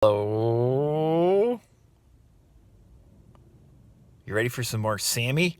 Hello. You ready for some more Sammy?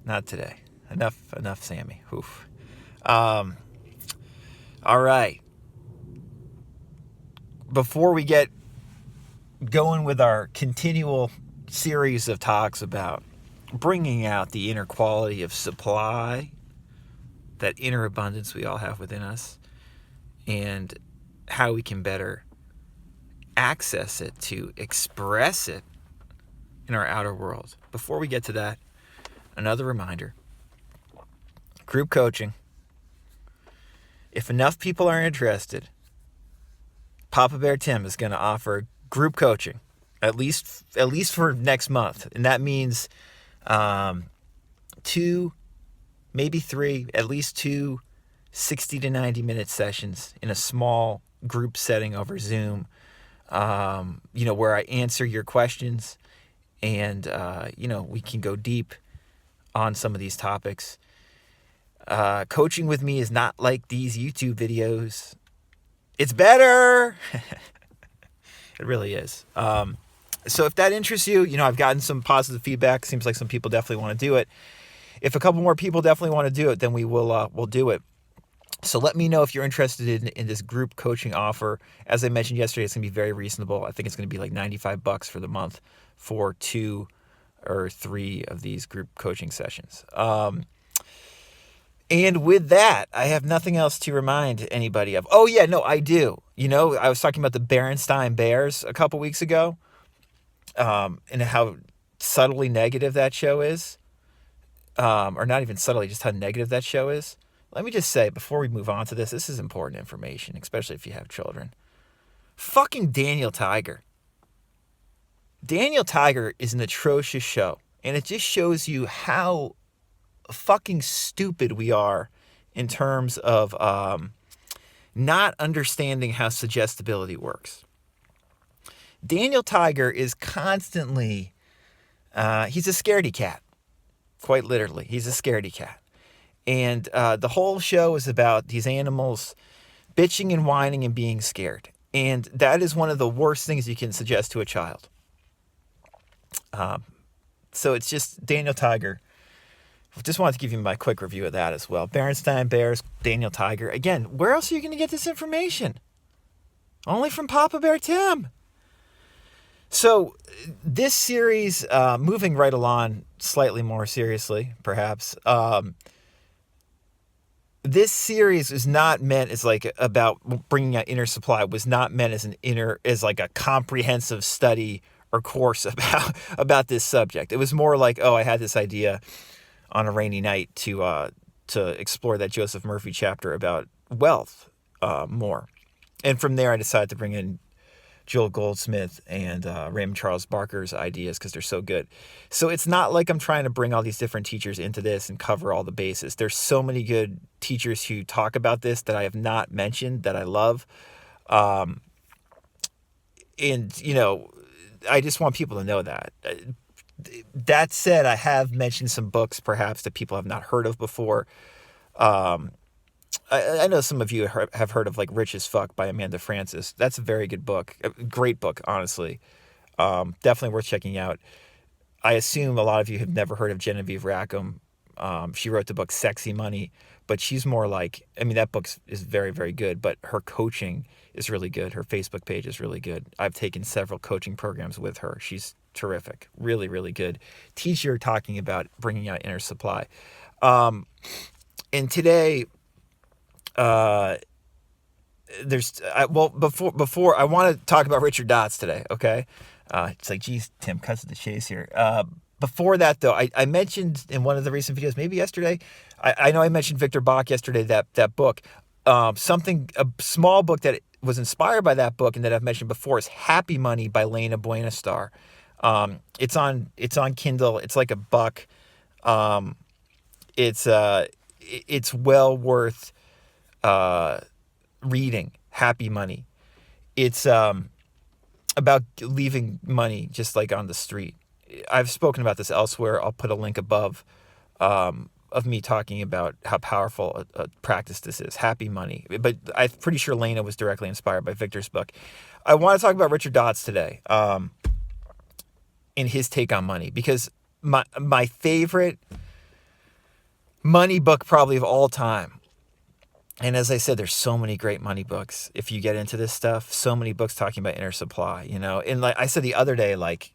Not today. Enough Sammy. Oof. All right. Before we get going with our continual series of talks about bringing out the inner quality of supply, that inner abundance we all have within us, and how we can better access it to express it in our outer world. Before we get to that, another reminder: group coaching. If enough people are interested, Papa Bear Tim is going to offer group coaching, at least for next month, and that means 2, maybe 3, at least 2 60 to 90 minute sessions in a small group setting over Zoom. Where I answer your questions, and we can go deep on some of these topics. Coaching with me is not like these YouTube videos. It's better. It really is. So if that interests you, I've gotten some positive feedback. Seems like some people definitely want to do it. If a couple more people definitely want to do it, then we'll do it. So let me know if you're interested in this group coaching offer. As I mentioned yesterday, it's going to be very reasonable. I think it's going to be like $95 for the month for 2 or 3 of these group coaching sessions. And with that, I have nothing else to remind anybody of. Oh, yeah, no, I do. I was talking about the Berenstain Bears a couple weeks ago, and how subtly negative that show is. Or not even subtly, just how negative that show is. Let me just say, before we move on to this is important information, especially if you have children. Fucking Daniel Tiger. Daniel Tiger is an atrocious show, and it just shows you how fucking stupid we are in terms of not understanding how suggestibility works. Daniel Tiger is constantly, he's a scaredy cat. Quite literally, he's a scaredy cat. And the whole show is about these animals bitching and whining and being scared. And that is one of the worst things you can suggest to a child. So it's just Daniel Tiger. Just wanted to give you my quick review of that as well. Berenstain Bears, Daniel Tiger. Again, where else are you going to get this information? Only from Papa Bear Tim. So this series, moving right along slightly more seriously, perhaps, this series is not meant as like about bringing out inner supply. It was not meant as like a comprehensive study or course about this subject. It was more like, I had this idea on a rainy night to explore that Joseph Murphy chapter about wealth more. And from there, I decided to bring in Joel Goldsmith and Raymond Charles Barker's ideas because they're so good. So it's not like I'm trying to bring all these different teachers into this and cover all the bases. There's so many good teachers who talk about this that I have not mentioned that I love. And, I just want people to know that. That said, I have mentioned some books perhaps that people have not heard of before. I know some of you have heard of like Rich as Fuck by Amanda Frances. That's a very good book. A great book, honestly. Definitely worth checking out. I assume a lot of you have never heard of Genevieve Rackham. She wrote the book Sexy Money, but she's more like, that book is very, very good, but her coaching is really good. Her Facebook page is really good. I've taken several coaching programs with her. She's terrific. Really, really good teacher talking about bringing out inner supply. And today, before I want to talk about Richard Dotz today, okay? It's like, geez, Tim, cuts to the chase here. Before that, though, I mentioned in one of the recent videos, maybe yesterday, I know I mentioned Victor Bach yesterday, that book. A small book that was inspired by that book and that I've mentioned before is Happy Money by Lena Buenastar. It's on Kindle. It's like $1. It's well worth reading. Happy Money. It's about leaving money just like on the street. I've spoken about this elsewhere. I'll put a link above. of me talking about how powerful a practice this is, Happy Money. But I'm pretty sure Lena was directly inspired by Victor's book. I want to talk about Richard Dotz today, in his take on money, because my favorite money book probably of all time. And as I said, there's so many great money books. If you get into this stuff, so many books talking about inner supply, And like I said the other day, like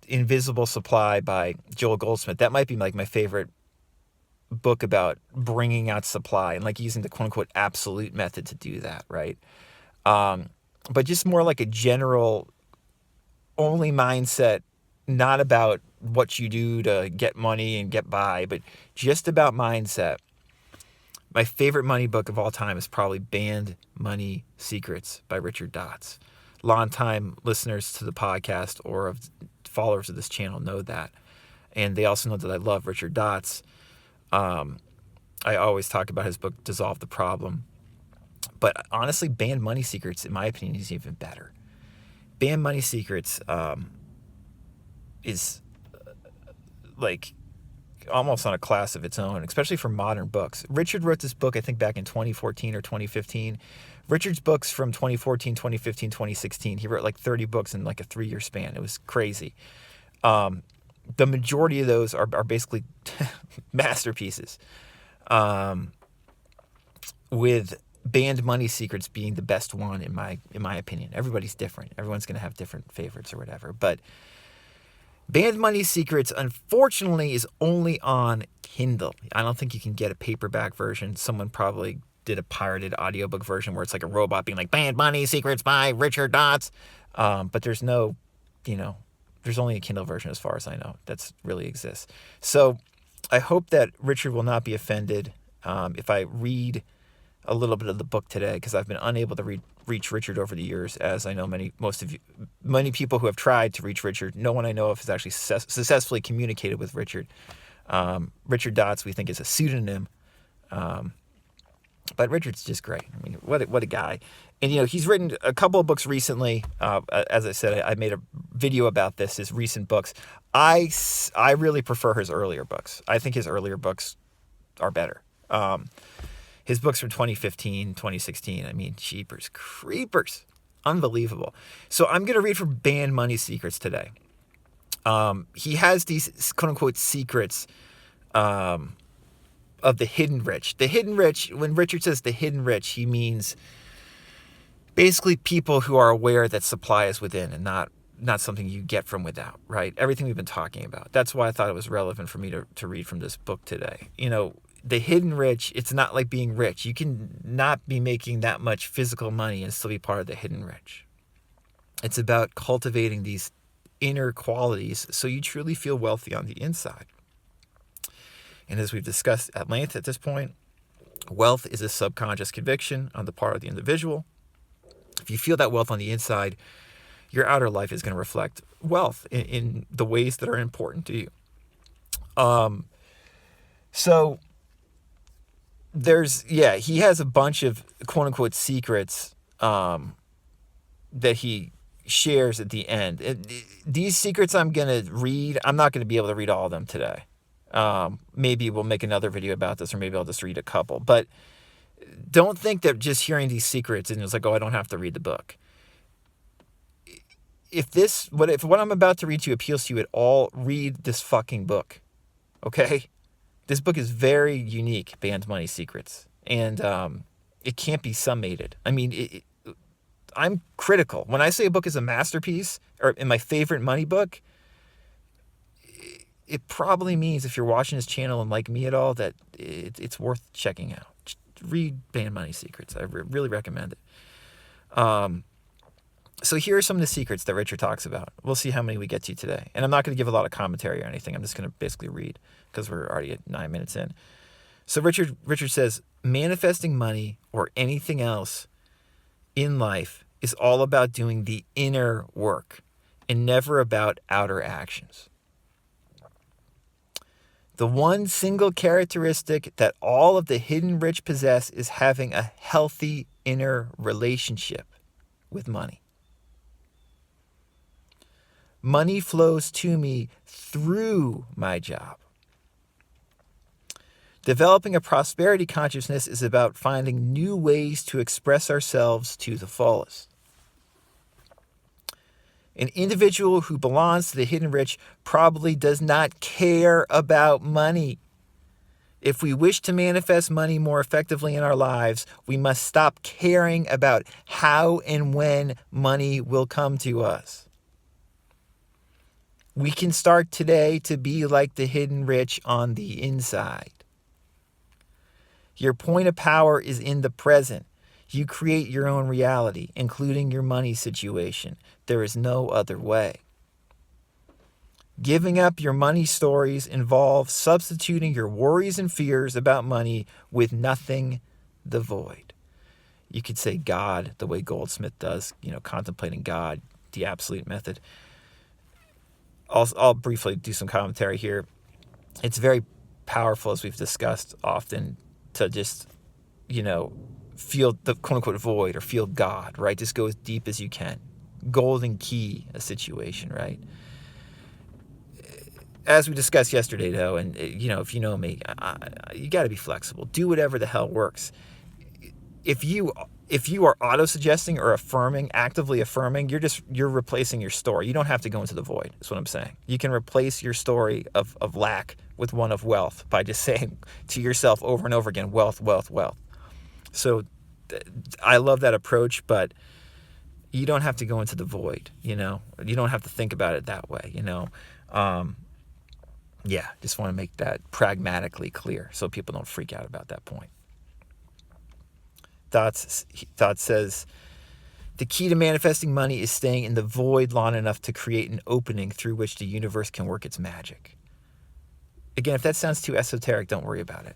Invisible Supply by Joel Goldsmith, that might be like my favorite book about bringing out supply and like using the quote unquote absolute method to do that, right? But just more like a general only mindset, not about what you do to get money and get by, but just about mindset. My favorite money book of all time is probably Banned Money Secrets by Richard Dotz. Longtime listeners to the podcast or of followers of this channel know that. And they also know that I love Richard Dotz. I always talk about his book, Dissolve the Problem. But honestly, Banned Money Secrets, in my opinion, is even better. Banned Money Secrets is like almost on a class of its own, especially for modern books. Richard wrote this book, I think, back in 2014 or 2015. Richard's books from 2014, 2015, 2016. He wrote like 30 books in like a 3-year span. It was crazy. The majority of those are basically masterpieces, with Banned Money Secrets being the best one in my opinion. Everybody's different. Everyone's going to have different favorites or whatever. But Banned Money Secrets, unfortunately, is only on Kindle. I don't think you can get a paperback version. Someone probably did a pirated audiobook version where it's like a robot being like, Banned Money Secrets by Richard Dotz. But there's no, there's only a Kindle version as far as I know that's really exists. So I hope that Richard will not be offended if I read a little bit of the book today, because I've been unable to reach Richard over the years, as I know many people who have tried to reach Richard. No one I know of has actually successfully communicated with Richard. Richard Dotz, we think, is a pseudonym, but Richard's just great. I mean, what a guy. And he's written a couple of books recently. As I said, I made a video about this. His recent books, I really prefer his earlier books. I think his earlier books are better. His books from 2015, 2016, I mean, jeepers creepers. Unbelievable. So I'm going to read from Banned Money Secrets today. He has these quote-unquote secrets of the hidden rich. The hidden rich, when Richard says the hidden rich, he means basically people who are aware that supply is within and not something you get from without, right? Everything we've been talking about. That's why I thought it was relevant for me to read from this book today. The hidden rich, it's not like being rich. You can not be making that much physical money and still be part of the hidden rich. It's about cultivating these inner qualities so you truly feel wealthy on the inside. And as we've discussed at length at this point, wealth is a subconscious conviction on the part of the individual. If you feel that wealth on the inside, your outer life is going to reflect wealth in the ways that are important to you. So he has a bunch of quote unquote secrets that he shares at the end. These secrets I'm going to read, I'm not going to be able to read all of them today. Maybe we'll make another video about this, or maybe I'll just read a couple. But don't think that just hearing these secrets and it's like, I don't have to read the book. If what I'm about to read to you appeals to you at all, read this fucking book. Okay? This book is very unique, Banned Money Secrets, and it can't be summated. I mean, I'm critical. When I say a book is a masterpiece, or in my favorite money book, it probably means, if you're watching this channel and like me at all, that it's worth checking out. Just read Banned Money Secrets. I really recommend it. So here are some of the secrets that Richard talks about. We'll see how many we get to today. And I'm not going to give a lot of commentary or anything. I'm just going to basically read, because we're already at 9 minutes in. So Richard says, manifesting money or anything else in life is all about doing the inner work and never about outer actions. The one single characteristic that all of the hidden rich possess is having a healthy inner relationship with money. Money flows to me through my job. Developing a prosperity consciousness is about finding new ways to express ourselves to the fullest. An individual who belongs to the hidden rich probably does not care about money. If we wish to manifest money more effectively in our lives, we must stop caring about how and when money will come to us. We can start today to be like the hidden rich on the inside. Your point of power is in the present. You create your own reality, including your money situation. There is no other way. Giving up your money stories involves substituting your worries and fears about money with nothing, the void. You could say God, the way Goldsmith does, contemplating God, the absolute method. I'll briefly do some commentary here. It's very powerful, as we've discussed often, to just, feel the quote-unquote void or feel God, right? Just go as deep as you can. Golden key a situation, right? As we discussed yesterday, though, and, if you know me, you got to be flexible. Do whatever the hell works. If you are auto-suggesting or actively affirming, you're replacing your story. You don't have to go into the void, is what I'm saying. You can replace your story of lack with one of wealth by just saying to yourself over and over again, wealth, wealth, wealth. So I love that approach, but you don't have to go into the void, You don't have to think about it that way, just want to make that pragmatically clear so people don't freak out about that point. Thoughts says, the key to manifesting money is staying in the void long enough to create an opening through which the universe can work its magic. Again, if that sounds too esoteric, don't worry about it.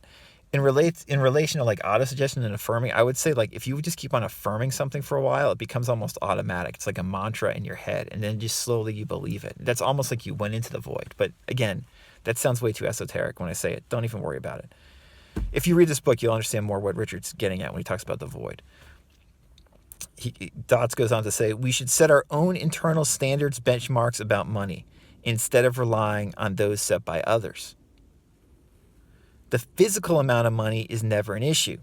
In relation to like auto-suggestion and affirming, I would say like if you just keep on affirming something for a while, it becomes almost automatic. It's like a mantra in your head, and then just slowly you believe it. That's almost like you went into the void. But again, that sounds way too esoteric when I say it. Don't even worry about it. If you read this book, you'll understand more what Richard's getting at when he talks about the void. Dotz goes on to say, we should set our own internal standards, benchmarks about money, instead of relying on those set by others. The physical amount of money is never an issue.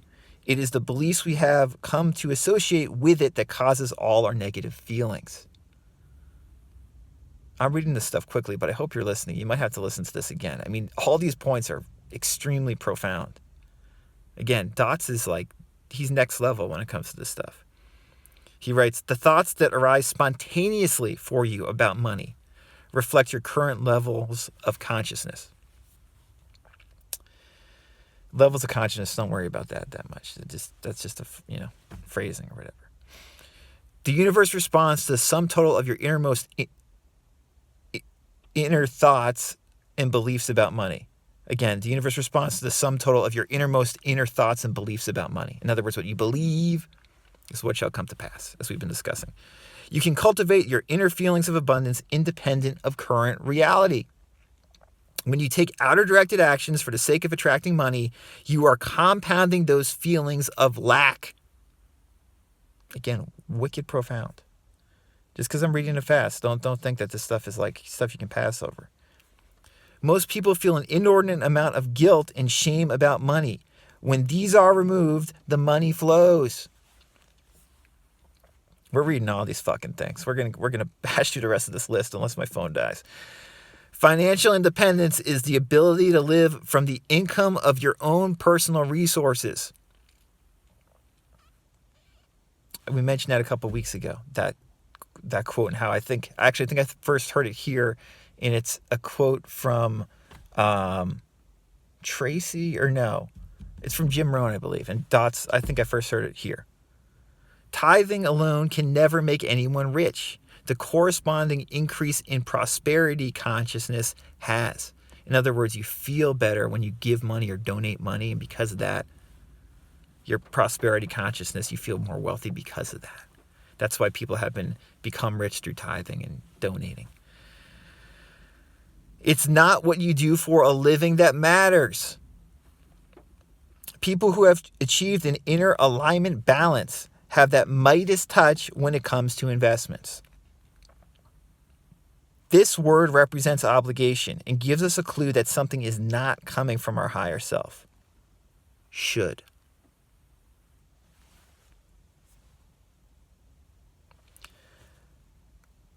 It is the beliefs we have come to associate with it that causes all our negative feelings. I'm reading this stuff quickly, but I hope you're listening. You might have to listen to this again. I mean, all these points are extremely profound. Again, Dotz is he's next level when it comes to this stuff. He writes, the thoughts that arise spontaneously for you about money reflect your current levels of consciousness. Levels of consciousness, don't worry about that much. That's just a phrasing or whatever. The universe responds to the sum total of your innermost inner thoughts and beliefs about money. Again, the universe responds to the sum total of your innermost inner thoughts and beliefs about money. In other words, what you believe is what shall come to pass, as we've been discussing. You can cultivate your inner feelings of abundance independent of current reality. When you take outer-directed actions for the sake of attracting money, you are compounding those feelings of lack. Again, wicked profound. Just because I'm reading it fast, don't think that this stuff is like stuff you can pass over. Most people feel an inordinate amount of guilt and shame about money. When these are removed, the money flows. We're reading all these fucking things. We're gonna bash through the rest of this list unless my phone dies. Financial independence is the ability to live from the income of your own personal resources. We mentioned that a couple weeks ago, that quote, and how I think I first heard it here, and it's a quote from Tracy, or no, it's from Jim Rohn, I believe, and Dotz, I think I first heard it here. Tithing alone can never make anyone rich. The corresponding increase in prosperity consciousness has. In other words, you feel better when you give money or donate money, and because of that, your prosperity consciousness, you feel more wealthy because of that. That's why people have become rich through tithing and donating. It's not what you do for a living that matters. People who have achieved an inner alignment balance have that Midas touch when it comes to investments. This word represents obligation and gives us a clue that something is not coming from our higher self. should.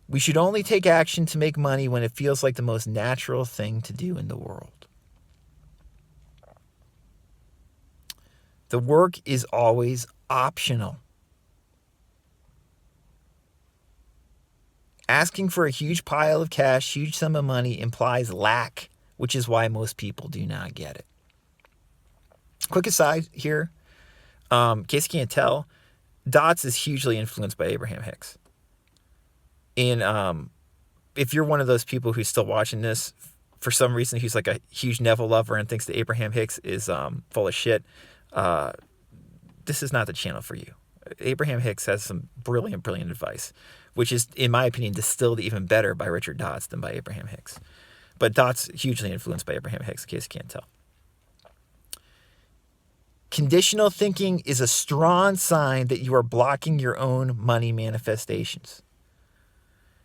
We should only take action to make money when it feels like the most natural thing to do in the world. The work is always optional. Asking for a huge pile of cash, huge sum of money implies lack, which is why most people do not get it. Quick aside here, in case you can't tell, Dots is hugely influenced by Abraham Hicks. And if you're one of those people who's still watching this, for some reason who's like a huge Neville lover and thinks that Abraham Hicks is full of shit, this is not the channel for you. Abraham Hicks has some brilliant advice, which is, in my opinion, distilled even better by Richard Dots than by Abraham Hicks. But Dots hugely influenced by Abraham Hicks, in case you can't tell. Conditional thinking is a strong sign that you are blocking your own money manifestations.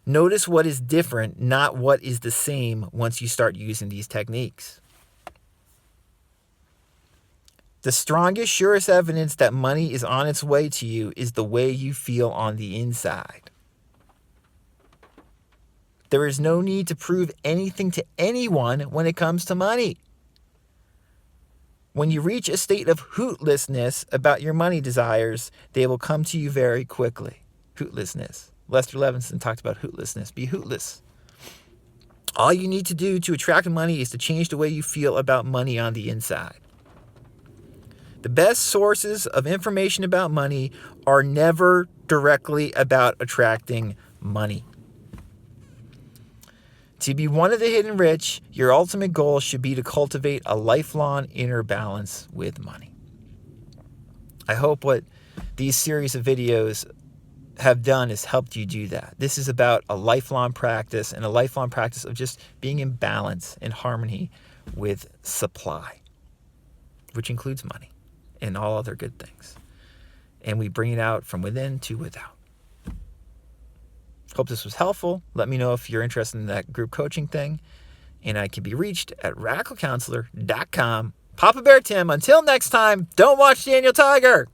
Notice what is different, not what is the same, once you start using these techniques. The strongest, surest evidence that money is on its way to you is the way you feel on the inside. There is no need to prove anything to anyone when it comes to money. When you reach a state of hootlessness about your money desires, they will come to you very quickly. Hootlessness. Lester Levinson talked about hootlessness. Be hootless. All you need to do to attract money is to change the way you feel about money on the inside. The best sources of information about money are never directly about attracting money. To be one of the hidden rich, your ultimate goal should be to cultivate a lifelong inner balance with money. I hope what these series of videos have done is helped you do that. This is about a lifelong practice, and a lifelong practice of just being in balance, in harmony with supply, which includes money and all other good things. And we bring it out from within to without. Hope this was helpful. Let me know if you're interested in that group coaching thing. And I can be reached at radicalcounselor.com. Papa Bear Tim, until next time, don't watch Daniel Tiger.